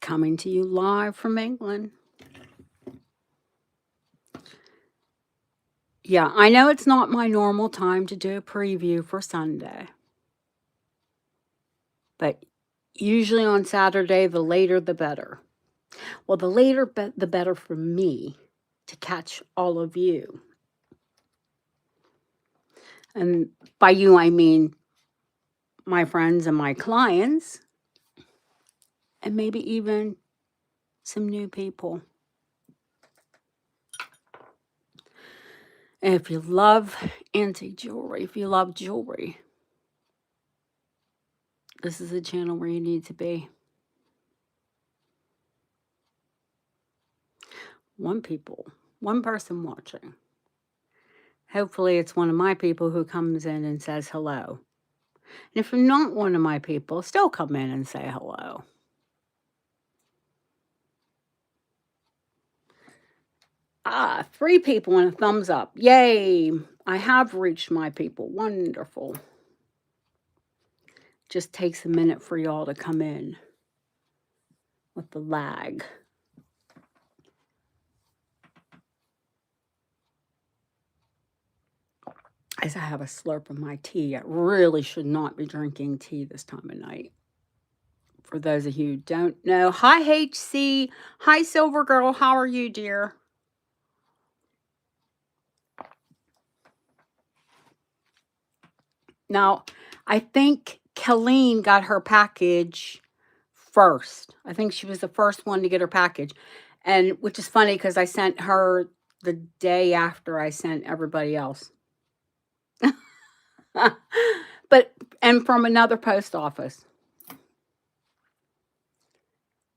coming to you live from England. Yeah, I know it's not my normal time to do a preview for Sunday, but usually on Saturday, the later the better. Well, the later the better for me to catch all of you. And by you, I mean my friends and my clients, and maybe even some new people. And if you love antique jewelry, if you love jewelry, this is a channel where you need to be. One person watching. Hopefully it's one of my people who comes in and says hello. And if you're not one of my people, still come in and say hello. Ah, 3 people and a thumbs up. Yay! I have reached my people. Wonderful. Just takes a minute for y'all to come in with the lag. As I have a slurp of my tea, I really should not be drinking tea this time of night. For those of you who don't know, hi HC, hi Silver Girl, how are you, dear? Now, I think Colleen got her package first. I think she was the first one to get her package. And which is funny because I sent her the day after I sent everybody else. And from another post office.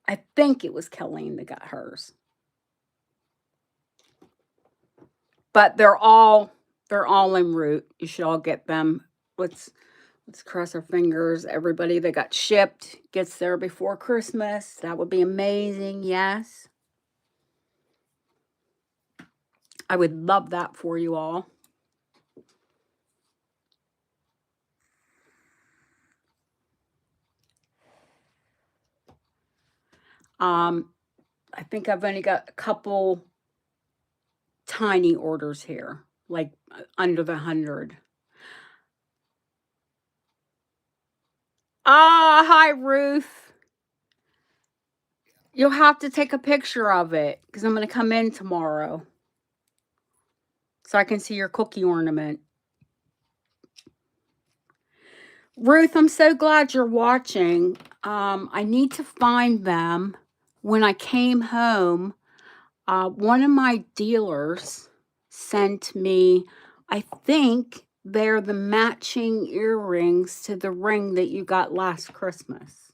I think it was Colleen that got hers. But they're all en route. You should all get them. Let's cross our fingers. Everybody that got shipped gets there before Christmas. That would be amazing. Yes. I would love that for you all. I think I've only got a couple tiny orders here, like under the 100. Ah, hi, Ruth. You'll have to take a picture of it because I'm going to come in tomorrow so I can see your cookie ornament. Ruth, I'm so glad you're watching. I need to find them. When I came home, one of my dealers sent me, I think they're the matching earrings to the ring that you got last Christmas.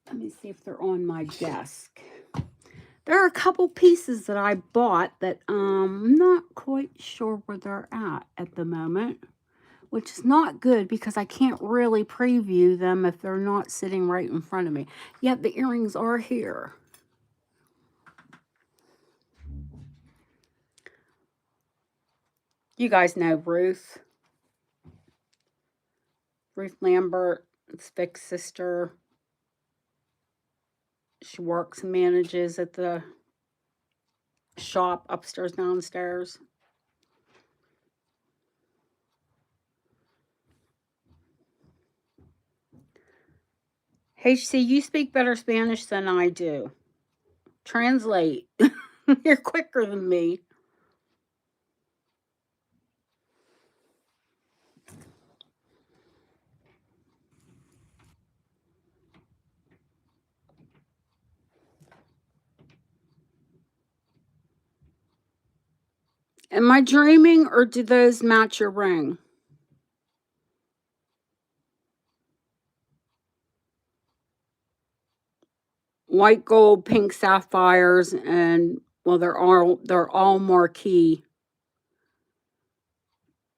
Let me see if they're on my desk. There are a couple pieces that I bought that I'm not quite sure where they're at the moment, which is not good because I can't really preview them if they're not sitting right in front of me. Yet the earrings are here. You guys know Ruth. Ruth Lambert, it's Vic's sister. She works and manages at the shop upstairs, downstairs. HC, you speak better Spanish than I do. Translate. You're quicker than me. Am I dreaming or do those match your ring? White gold, pink sapphires, and well, they're all marquee.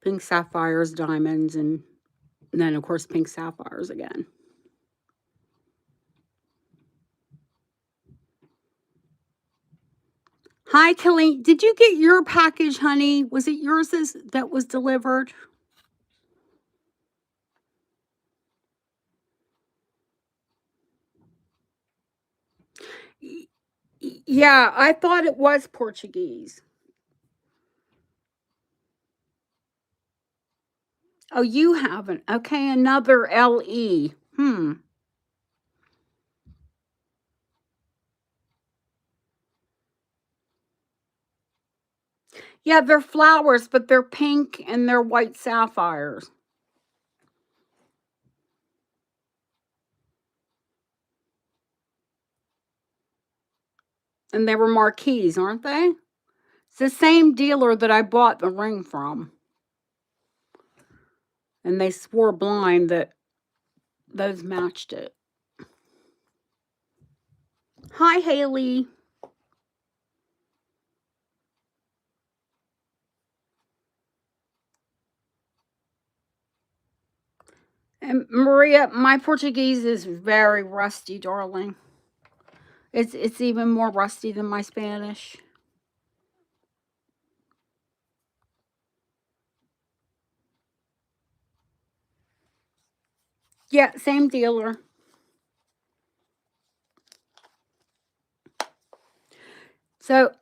Pink sapphires, diamonds, and then of course pink sapphires again. Hi, Kelly. Did you get your package, honey? Was it yours that was delivered? Yeah, I thought it was Portuguese. Oh, you haven't. Okay, another LE. Yeah, they're flowers, but they're pink and they're white sapphires. And they were marquees, aren't they? It's the same dealer that I bought the ring from. And they swore blind that those matched it. Hi, Haley. And Maria, my Portuguese is very rusty, darling. It's even more rusty than my Spanish. Yeah, same dealer. So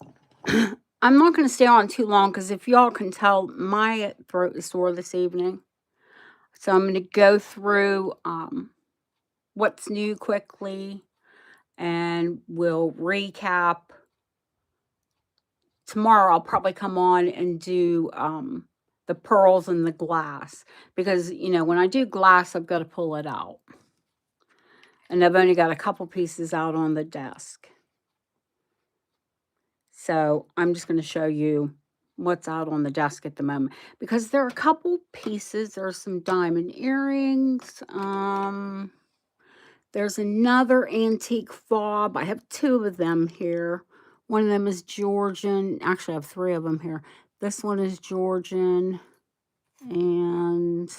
I'm not going to stay on too long because if y'all can tell, my throat is sore this evening. So I'm going to go through what's new quickly and we'll recap. Tomorrow I'll probably come on and do the pearls and the glass because, you know, when I do glass, I've got to pull it out. And I've only got a couple pieces out on the desk. So I'm just going to show you what's out on the desk at the moment because there are a couple pieces. There's some diamond earrings. There's another antique fob. I have two of them here. One of them is Georgian. Actually, I have three of them here. This one is Georgian. And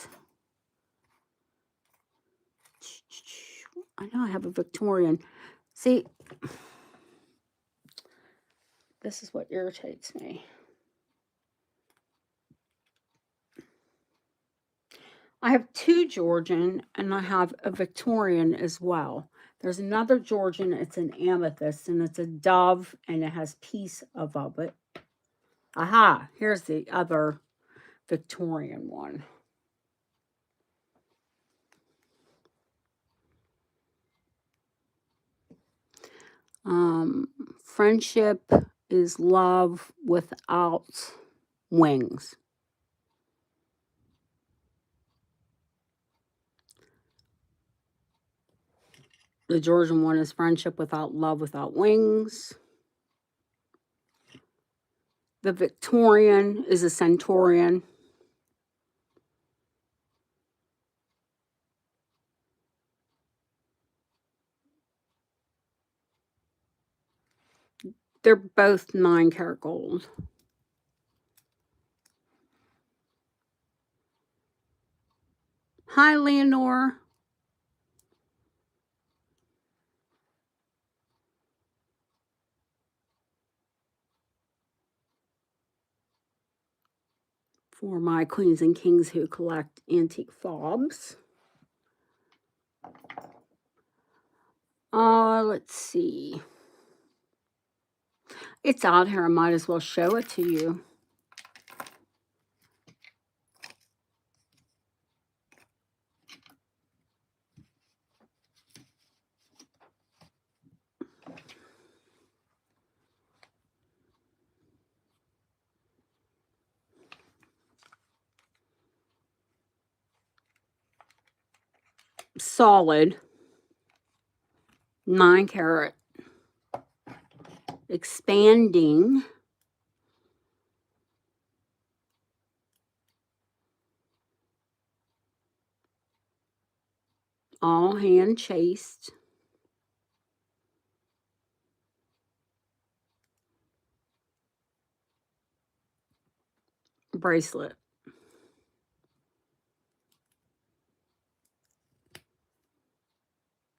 I know I have a Victorian. See, this is what irritates me. I have two Georgian and I have a Victorian as well. There's another Georgian, it's an amethyst and it's a dove and it has piece of it. Aha, here's the other Victorian one. Friendship is love without wings. The Georgian one is friendship without love without wings. The Victorian is a centurion. They're both 9-karat gold. Hi, Leonore. For my queens and kings who collect antique fobs. Let's see. It's out here. I might as well show it to you. Solid 9-karat, expanding, all hand chased, bracelet.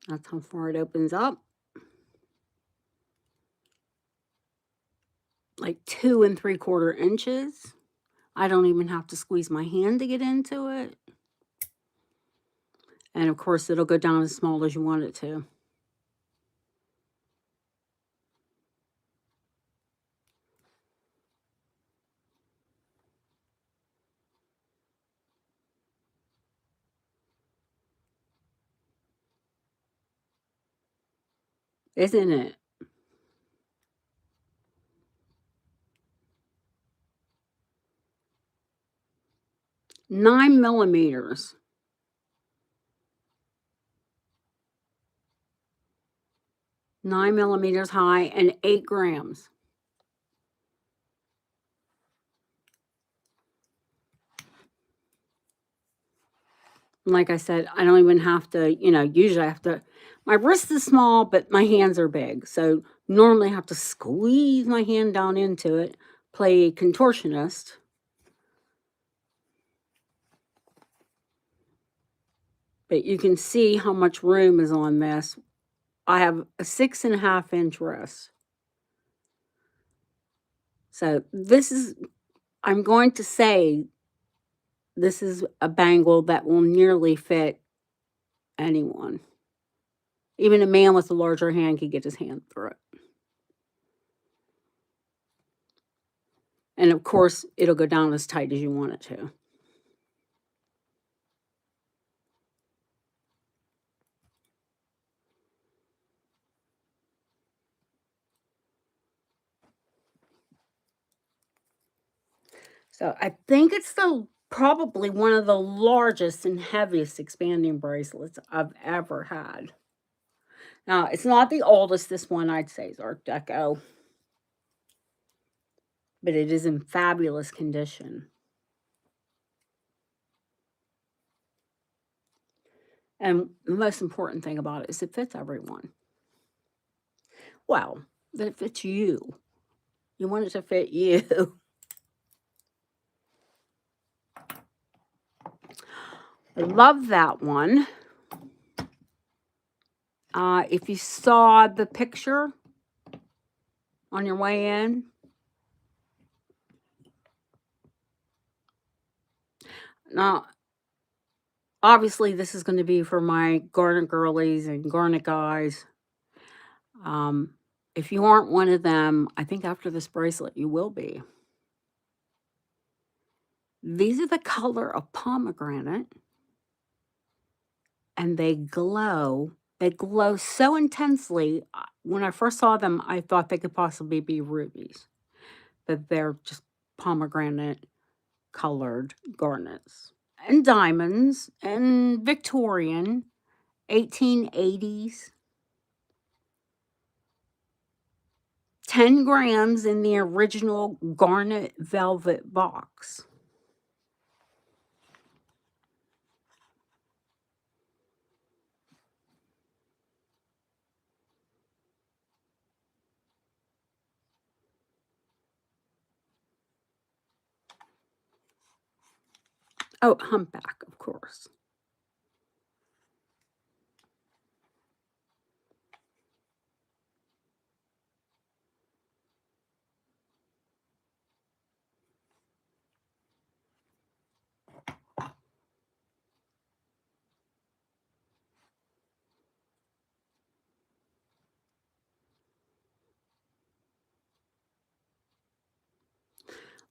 That's how far it opens up. Like 2 3/4 inches. I don't even have to squeeze my hand to get into it. And of course, it'll go down as small as you want it to. Isn't it? Nine millimeters. 9 millimeters high and 8 grams. Like I said, I don't even have to, usually I have to, my wrist is small, but my hands are big. So normally I have to squeeze my hand down into it, play contortionist. But you can see how much room is on this. I have a 6.5 inch wrist. So I'm going to say this is a bangle that will nearly fit anyone. Even a man with a larger hand could get his hand through it. And of course, it'll go down as tight as you want it to. So I think it's probably one of the largest and heaviest expanding bracelets I've ever had. Now, it's not the oldest. This one I'd say is Art Deco, but it is in fabulous condition. And the most important thing about it is it fits everyone. Well, that it fits you. You want it to fit you. I love that one. If you saw the picture on your way in, now obviously this is going to be for my Garnet girlies and Garnet guys. If you aren't one of them, I think after this bracelet you will be. These are the color of pomegranate, and they glow. They glow so intensely. When I first saw them, I thought they could possibly be rubies, but they're just pomegranate colored garnets. And diamonds and Victorian, 1880s. 10 grams in the original garnet velvet box. Oh, humpback, of course.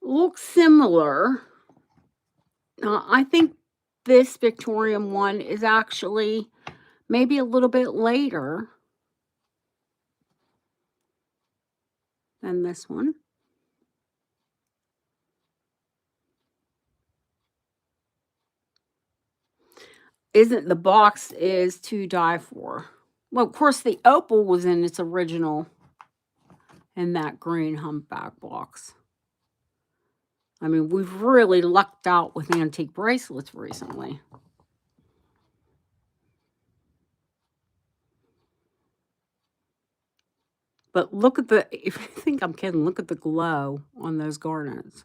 Looks similar. I think this Victorian one is actually maybe a little bit later than this one. Isn't the box is to die for? Well, of course, the opal was in its original in that green humpback box. I mean, we've really lucked out with antique bracelets recently. But look at if you think I'm kidding, look at the glow on those garnets.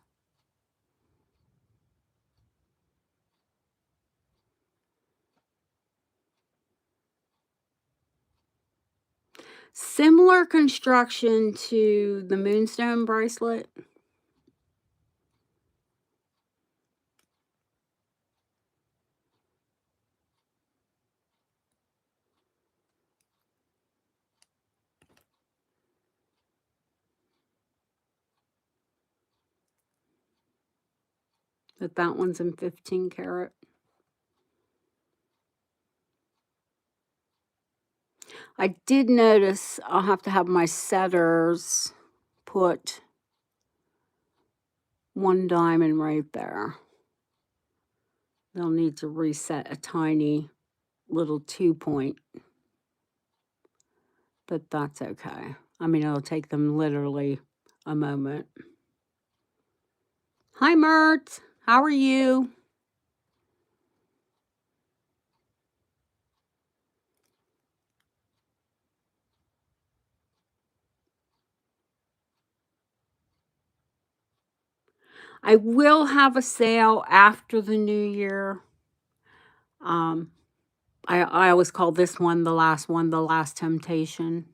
Similar construction to the moonstone bracelet. But that one's in 15 karat. I did notice I'll have to have my setters put one diamond right there. They'll need to reset a tiny little 2-point, but that's okay. I mean, it'll take them literally a moment. Hi, Mert. How are you? I will have a sale after the new year. I always call this one, the last temptation.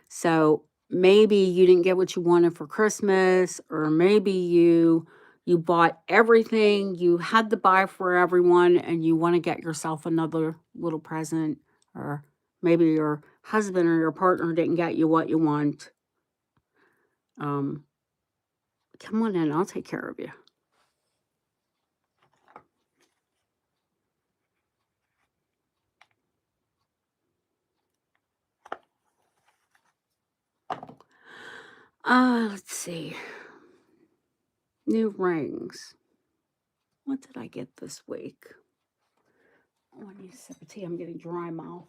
So maybe you didn't get what you wanted for Christmas, or maybe you bought everything you had to buy for everyone and you want to get yourself another little present, or maybe your husband or your partner didn't get you what you want. Come on in, I'll take care of you. Let's see. New rings. What did I get this week? Oh, I need a sip of tea. I'm getting dry mouth.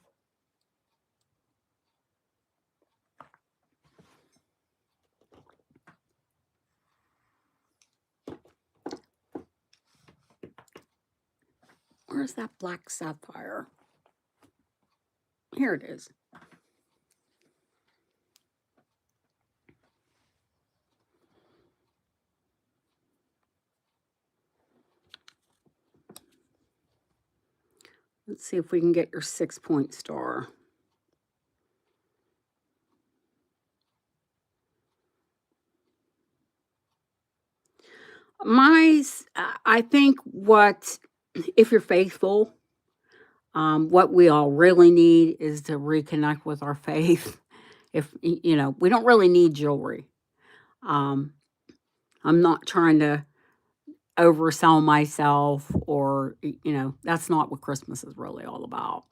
Where's that black sapphire? Here it is. Let's see if we can get your 6-point star. I think if you're faithful, what we all really need is to reconnect with our faith. If, we don't really need jewelry. I'm not trying to oversell myself, or, that's not what Christmas is really all about.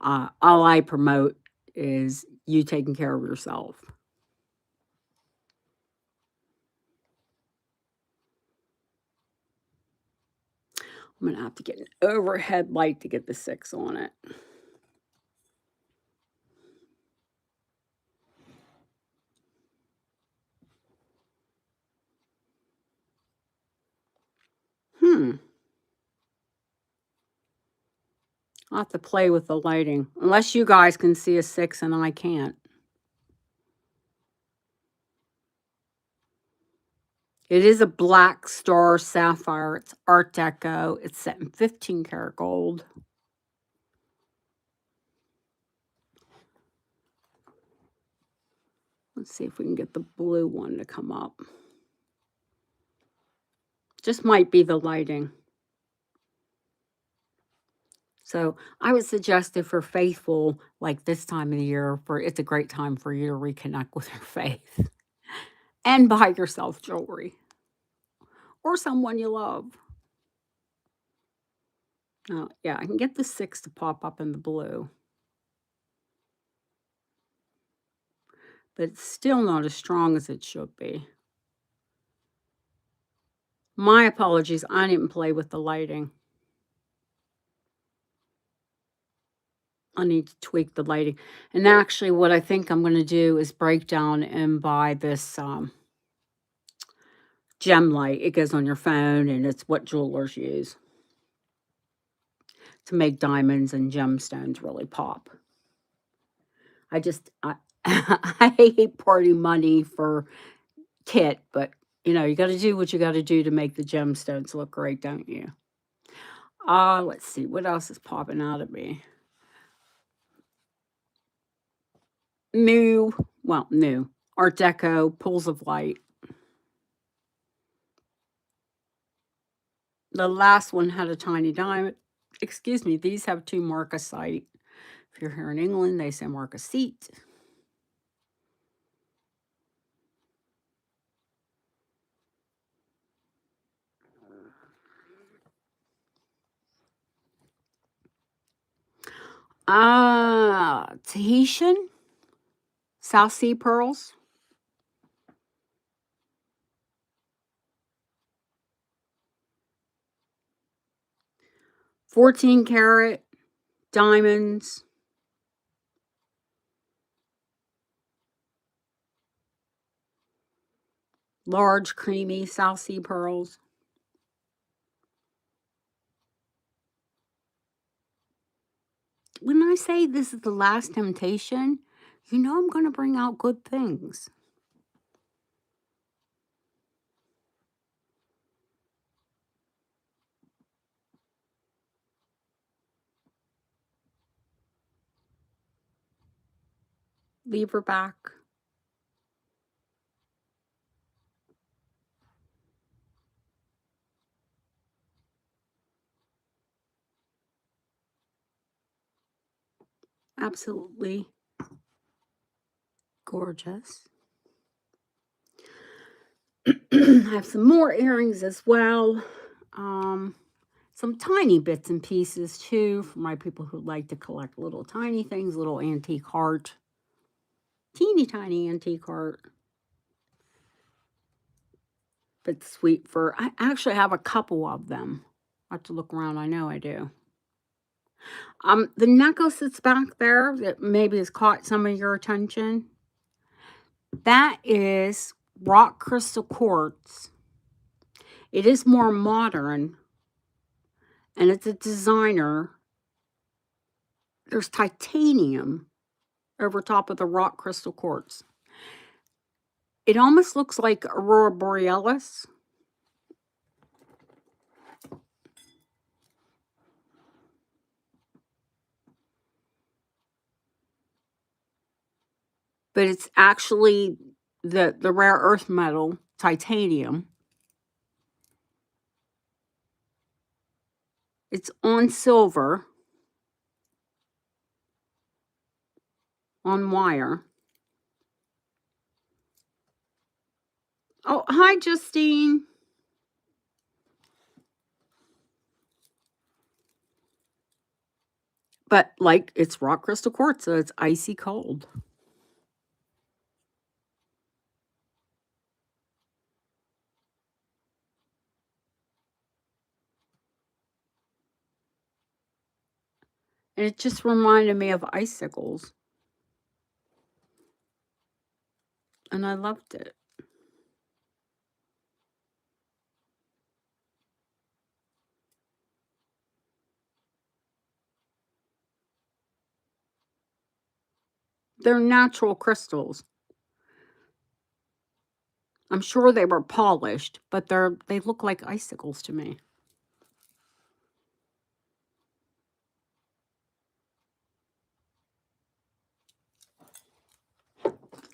All I promote is you taking care of yourself. I'm going to have to get an overhead light to get the 6 on it. I'll have to play with the lighting. Unless you guys can see a 6 and I can't. It is a black star sapphire. It's Art Deco. It's set in 15 karat gold. Let's see if we can get the blue one to come up. Just might be the lighting. So I would suggest, if you're faithful, like this time of the year, it's a great time for you to reconnect with your faith and buy yourself jewelry or someone you love. Yeah, I can get the 6 to pop up in the blue, but it's still not as strong as it should be. My apologies, I didn't play with the lighting. I need to tweak the lighting. And actually, what I think I'm going to do is break down and buy this gem light. It goes on your phone, and it's what jewelers use to make diamonds and gemstones really pop. I I hate party money for kit, but you got to do what you got to do to make the gemstones look great, don't you? Let's see, what else is popping out of me? New Art Deco pools of light. The last one had a tiny diamond. Excuse me, these have 2 marcasite. If you're here in England, they say marcasite. Tahitian South Sea pearls. 14 karat diamonds. Large, creamy South Sea pearls. When I say this is the last temptation, you know I'm going to bring out good things. Leave her back. Absolutely gorgeous. I have some more earrings as well. Some tiny bits and pieces too for my people who like to collect little tiny things, little antique heart. Teeny tiny antique heart. But sweet fur. I actually have a couple of them. I have to look around. I know I do. The necklace that's back there that maybe has caught some of your attention. That is rock crystal quartz. It is more modern, and it's a designer. There's titanium over top of the rock crystal quartz. It almost looks like Aurora Borealis. But it's actually the rare earth metal, titanium. It's on silver, on wire. Oh, hi, Justine. But like it's rock crystal quartz, so it's icy cold. And it just reminded me of icicles. And I loved it. They're natural crystals. I'm sure they were polished, but they look like icicles to me.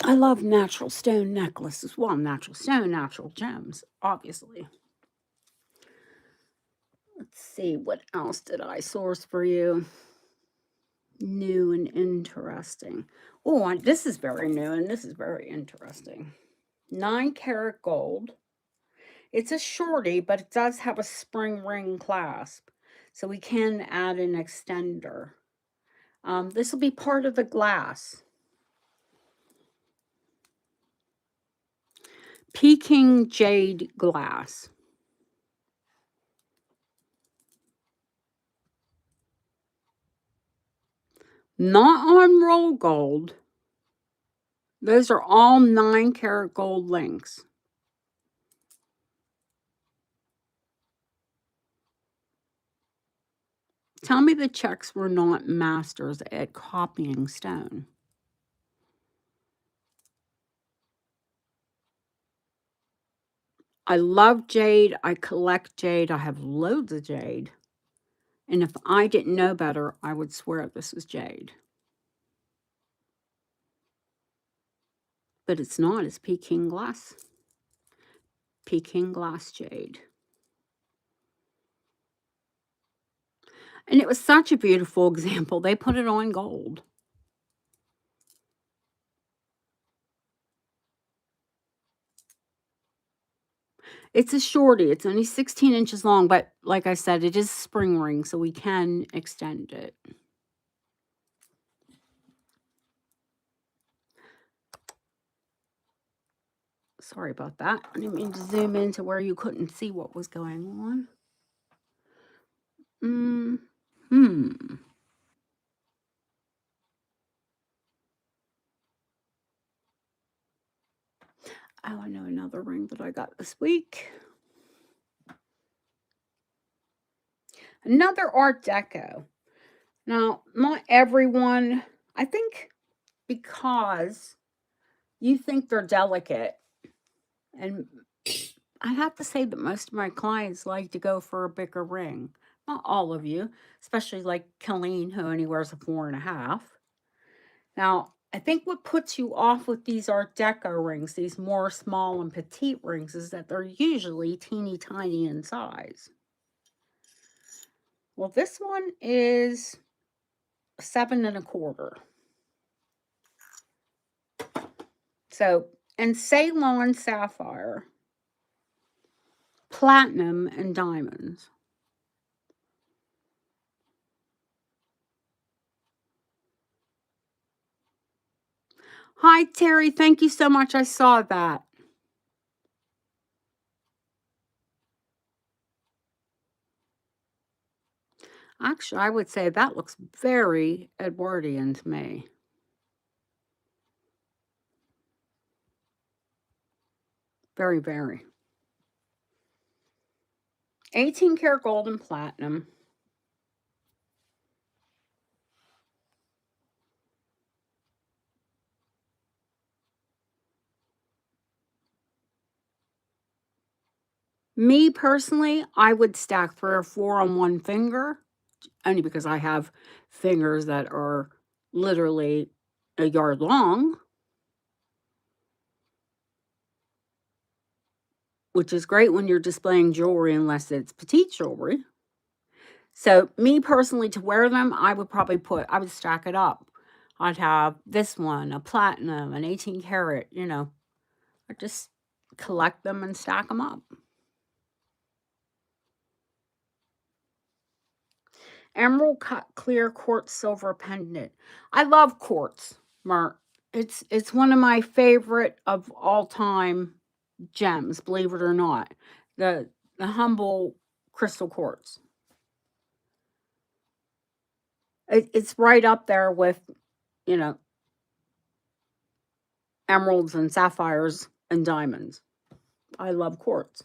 I love natural stone necklaces. Well, natural stone, natural gems, obviously. Let's see, what else did I source for you? New and interesting. Oh, this is very new and this is very interesting. 9 karat gold. It's a shorty, but it does have a spring ring clasp. So we can add an extender. This will be part of the glass. Peking jade glass. Not on roll gold. Those are all 9 karat gold links. Tell me the Czechs were not masters at copying stone. I love jade. I collect jade. I have loads of jade. And if I didn't know better, I would swear this was jade. But it's not. It's Peking glass. Peking glass jade. And it was such a beautiful example. They put it on gold. It's a shorty. It's only 16 inches long, but like I said, it is spring ring, so we can extend it. Sorry about that. I didn't mean to zoom into where you couldn't see what was going on. Oh, I know another ring that I got this week. Another Art Deco. Now, not everyone, I think because you think they're delicate, and I have to say that most of my clients like to go for a bigger ring. Not all of you, especially like Colleen, who only wears a 4.5. Now, I think what puts you off with these Art Deco rings, these more small and petite rings, is that they're usually teeny tiny in size. Well, this one is 7.25. So, and Ceylon sapphire, platinum, and diamonds. Hi, Terry. Thank you so much. I saw that. Actually, I would say that looks very Edwardian to me. Very, very. 18 karat gold and platinum. Me personally, I would stack 3 or 4 on one finger, only because I have fingers that are literally a yard long, which is great when you're displaying jewelry unless it's petite jewelry. So me personally, to wear them, I would stack it up. I'd have this one, a platinum, an 18 karat, I'd just collect them and stack them up. Emerald cut clear quartz silver pendant. I love quartz, Mark. It's one of my favorite of all time gems, believe it or not. The humble crystal quartz. It's right up there with, you know, emeralds and sapphires and diamonds. I love quartz.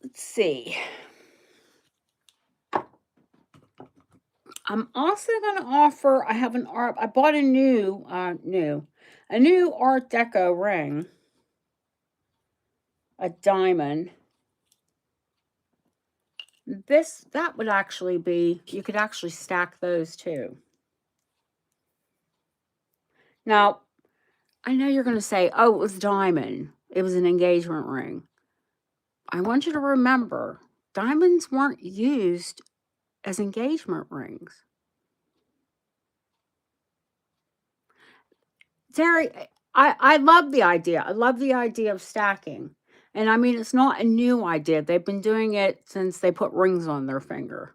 Let's see. I'm also going to offer, I bought a new Art Deco ring, a diamond. That would actually be, you could actually stack those too. Now, I know you're going to say, oh, it was diamond. It was an engagement ring. I want you to remember, diamonds weren't used as engagement rings. Terry, I love the idea. I love the idea of stacking. And I mean, it's not a new idea. They've been doing it since they put rings on their finger.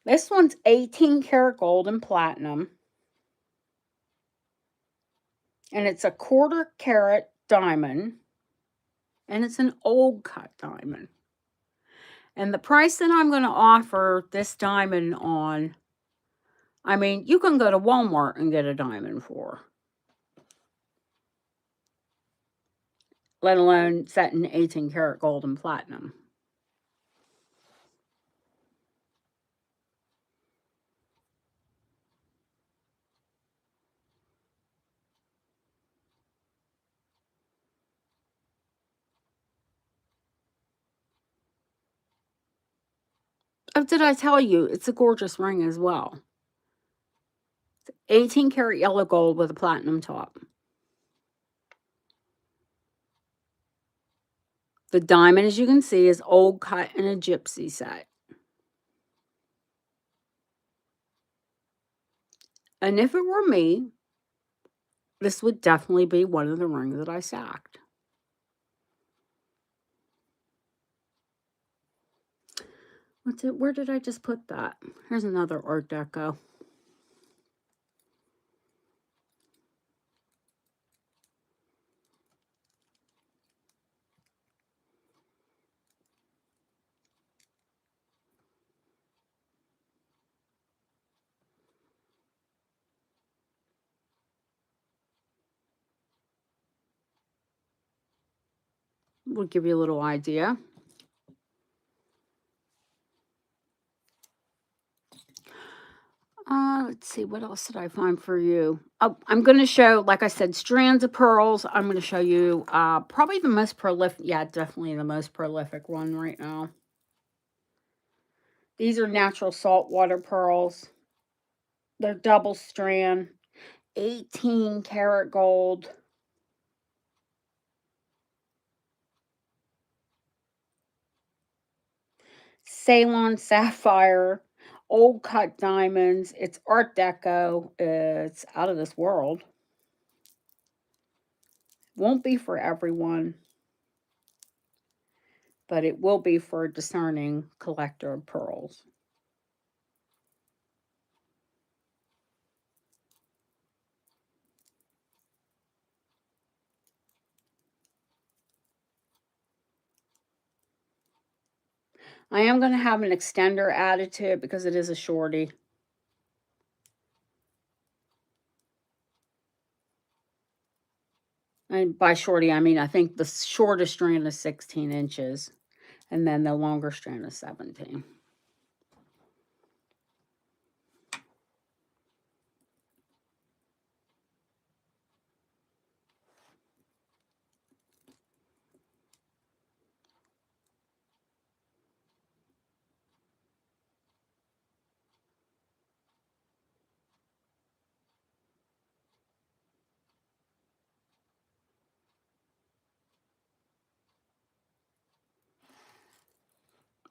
This one's 18 karat gold and platinum. And it's a 1/4 carat diamond. And it's an old cut diamond. And the price that I'm going to offer this diamond on, I mean, you can go to Walmart and get a diamond for, let alone set in 18 karat gold and platinum. Oh, did I tell you? It's a gorgeous ring as well. 18 karat yellow gold with a platinum top. The diamond, as you can see, is old cut in a gypsy set. And if it were me, this would definitely be one of the rings that I stacked. Where did I just put that? Here's another Art Deco. We'll give you a little idea. Let's see, what else did I find for you? Oh, I'm going to show, like I said, strands of pearls. I'm going to show you probably the most prolific. Yeah, definitely the most prolific one right now. These are natural saltwater pearls. They're double strand, 18 karat gold. Ceylon sapphire, old cut diamonds. It's Art Deco. It's out of this world. Won't be for everyone, but it will be for a discerning collector of pearls. I am going to have an extender added to it because it is a shorty. And by shorty, I mean, I think the shortest strand is 16 inches, and then the longer strand is 17.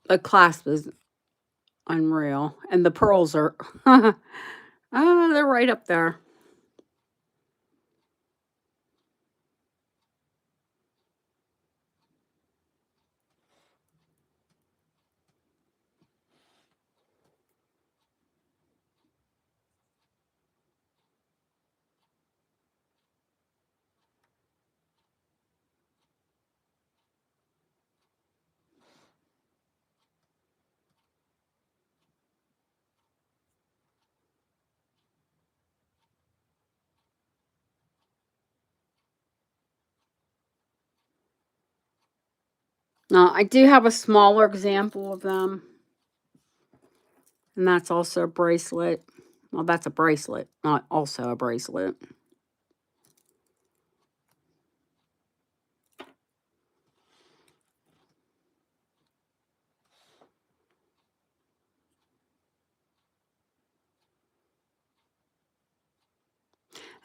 The clasp is unreal, and the pearls are, they're right up there. Now, I do have a smaller example of them, and that's also a bracelet. Well, that's a bracelet, not also a bracelet.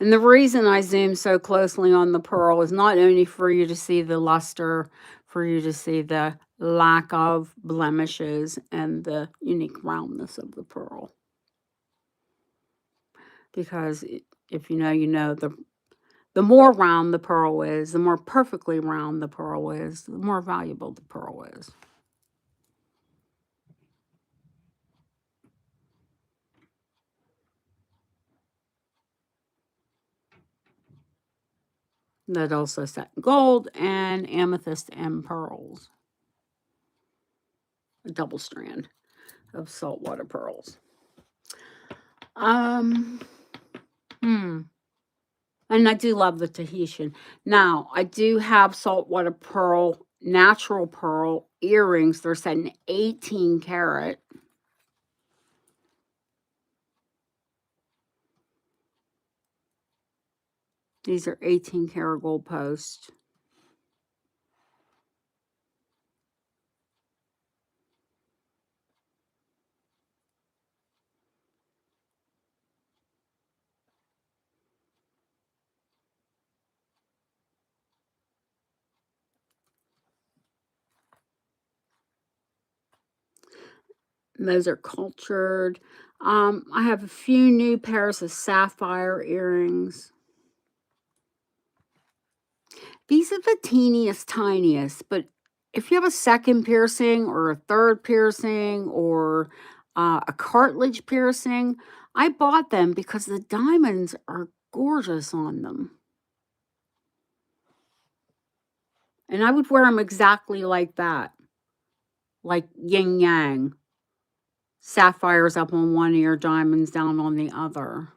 And the reason I zoom so closely on the pearl is not only for you to see the luster, for you to see the lack of blemishes and the unique roundness of the pearl. Because if you know, you know, the more round the pearl is, the more perfectly round the pearl is, the more valuable the pearl is. That also set in gold and amethyst and pearls. A double strand of saltwater pearls. Um, And I do love the Tahitian. Now, I do have saltwater pearl, natural pearl earrings. They're set in 18 karat. These are 18 karat gold posts. Those are cultured. I have a few new pairs of sapphire earrings. These are the teeniest, tiniest, but if you have a second piercing or a third piercing or a cartilage piercing, I bought them because the diamonds are gorgeous on them. And I would wear them exactly like that, like yin yang. Sapphires up on one ear, diamonds down on the other.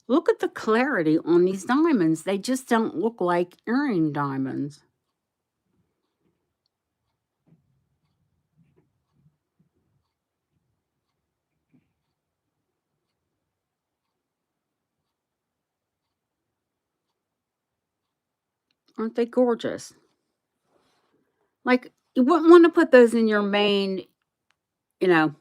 Look at the clarity on these diamonds. They just don't look like earring diamonds. Aren't they gorgeous? Like, you wouldn't want to put those in your main, you know,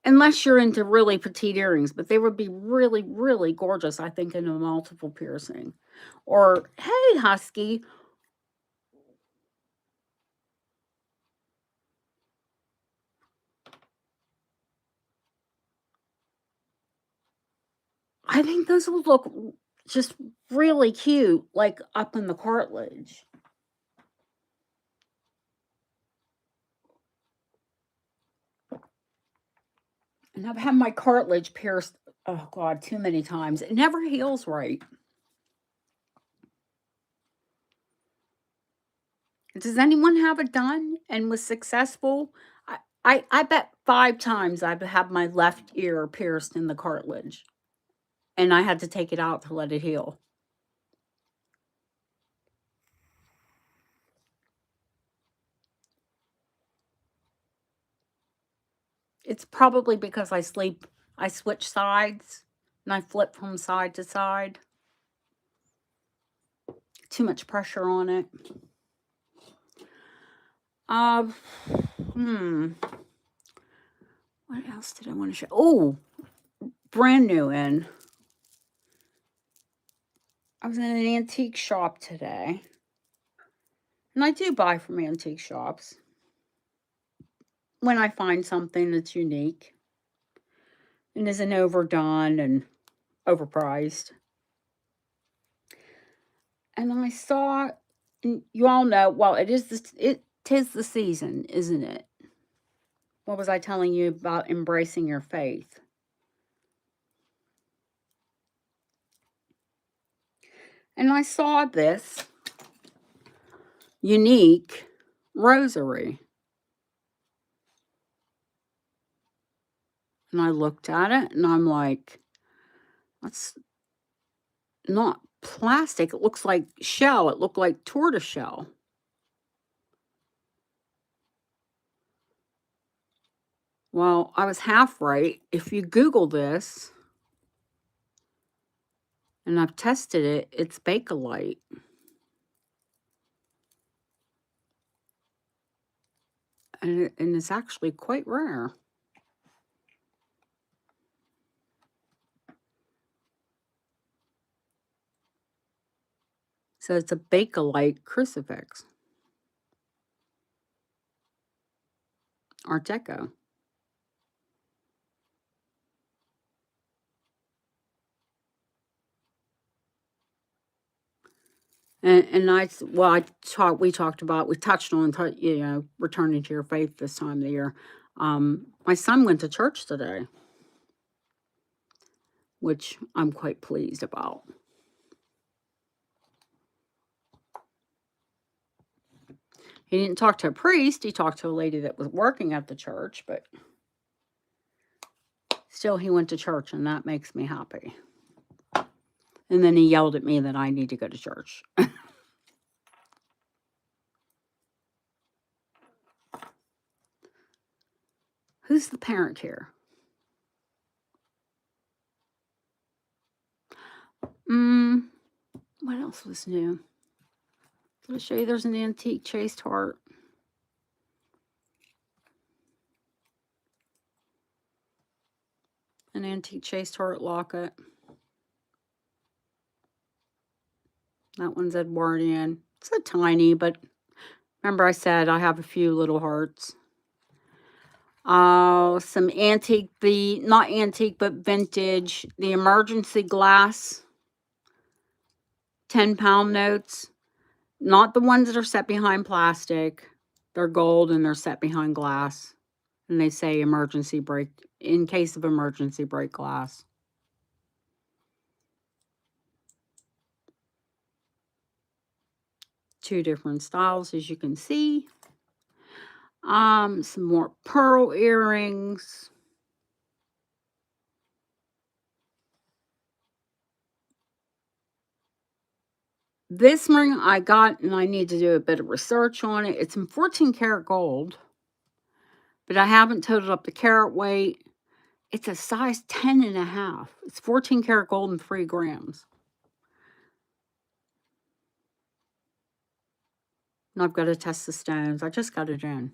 unless you're into really petite earrings, but they would be really, really gorgeous, I think, in a multiple piercing. Or, hey, Husky, I think those will look just really cute, like up in the cartilage. And I've had my cartilage pierced, oh God, too many times. It never heals right. Does anyone have it done and was successful? I bet 5 times I've had my left ear pierced in the cartilage, and I had to take it out to let it heal. It's probably because I switch sides, and I flip from side to side. Too much pressure on it. Uh, hmm. What else did I want to show? Oh, brand new in. I was in an antique shop today. And I do buy from antique shops when I find something that's unique and isn't overdone and overpriced. And I saw, and you all know, well, tis the season, isn't it? What was I telling you about embracing your faith? And I saw this unique rosary. And I looked at it and I'm like, that's not plastic. It looks like shell. It looked like tortoise shell. Well, I was half right. If you Google this, and I've tested it, it's Bakelite. And it's actually quite rare. So it's a Bakelite crucifix. Art Deco. And we touched on, returning to your faith this time of the year. My son went to church today, which I'm quite pleased about. He didn't talk to a priest. He talked to a lady that was working at the church, but still he went to church, and that makes me happy. And then he yelled at me that I need to go to church. Who's the parent here? What else was new? Did I show you there's an antique chased heart? An antique chased heart locket. That one's Edwardian. It's a tiny, but remember I said I have a few little hearts. Some antique, not antique, but vintage, the emergency glass 10-pound notes. Not the ones that are set behind plastic. They're gold and they're set behind glass. And they say emergency break, in case of emergency, break glass. Two different styles, as you can see. Some more pearl earrings. This ring I got, and I need to do a bit of research on it. It's in 14 karat gold, but I haven't totaled up the carat weight. It's a size 10.5. It's 14 karat gold and 3 grams. And I've got to test the stones. I just got it in.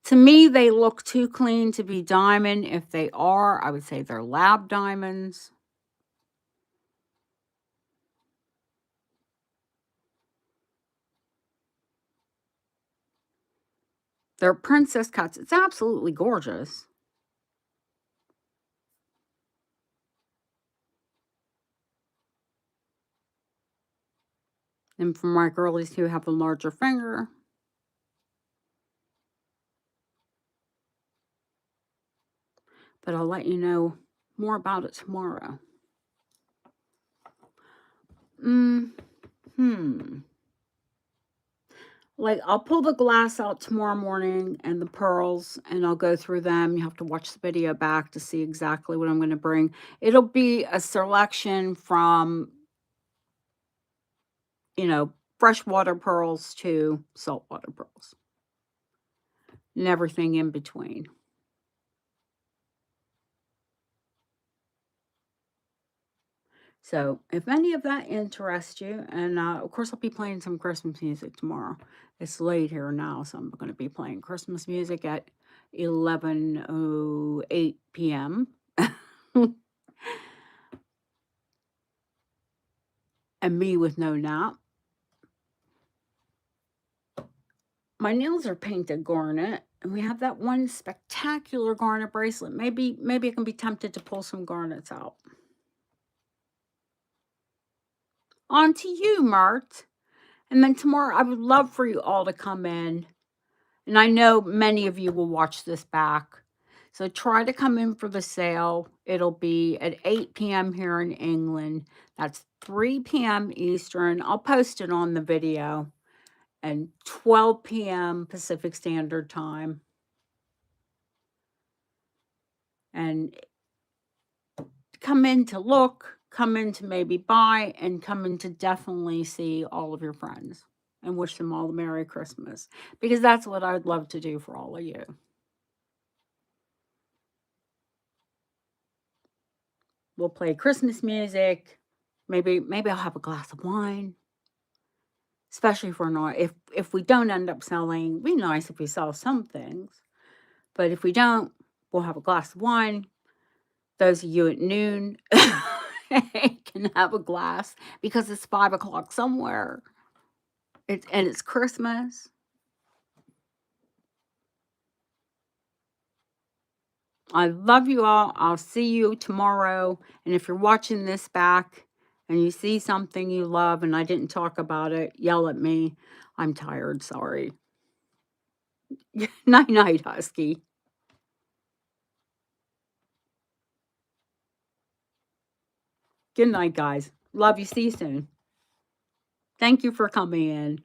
To me, they look too clean to be diamond. If they are, I would say they're lab diamonds. They're princess cuts. It's absolutely gorgeous. And for my girlies who have a larger finger, but I'll let you know more about it tomorrow. Like, I'll pull the glass out tomorrow morning and the pearls, and I'll go through them. You have to watch the video back to see exactly what I'm going to bring. It'll be a selection from, freshwater pearls to saltwater pearls and everything in between. So if any of that interests you, and of course I'll be playing some Christmas music tomorrow. It's late here now, so I'm going to be playing Christmas music at 11:08 p.m. and me with no nap. My nails are painted garnet, and we have that one spectacular garnet bracelet. Maybe I can be tempted to pull some garnets out. On to you, Mert. And then tomorrow, I would love for you all to come in. And I know many of you will watch this back. So try to come in for the sale. It'll be at 8 p.m. here in England. That's 3 p.m. Eastern. I'll post it on the video. And 12 p.m. Pacific Standard Time. And come in to look, come in to maybe buy, and come in to definitely see all of your friends and wish them all a Merry Christmas, because that's what I'd love to do for all of you. We'll play Christmas music. Maybe I'll have a glass of wine. Especially if we're not, if we don't end up selling, it'd be nice if we sell some things. But if we don't, we'll have a glass of wine. Those of you at noon can have a glass because it's 5 o'clock somewhere. It's Christmas. I love you all. I'll see you tomorrow. And if you're watching this back and you see something you love and I didn't talk about it, yell at me. I'm tired. Sorry. Night, night, Husky. Good night, guys. Love you. See you soon. Thank you for coming in.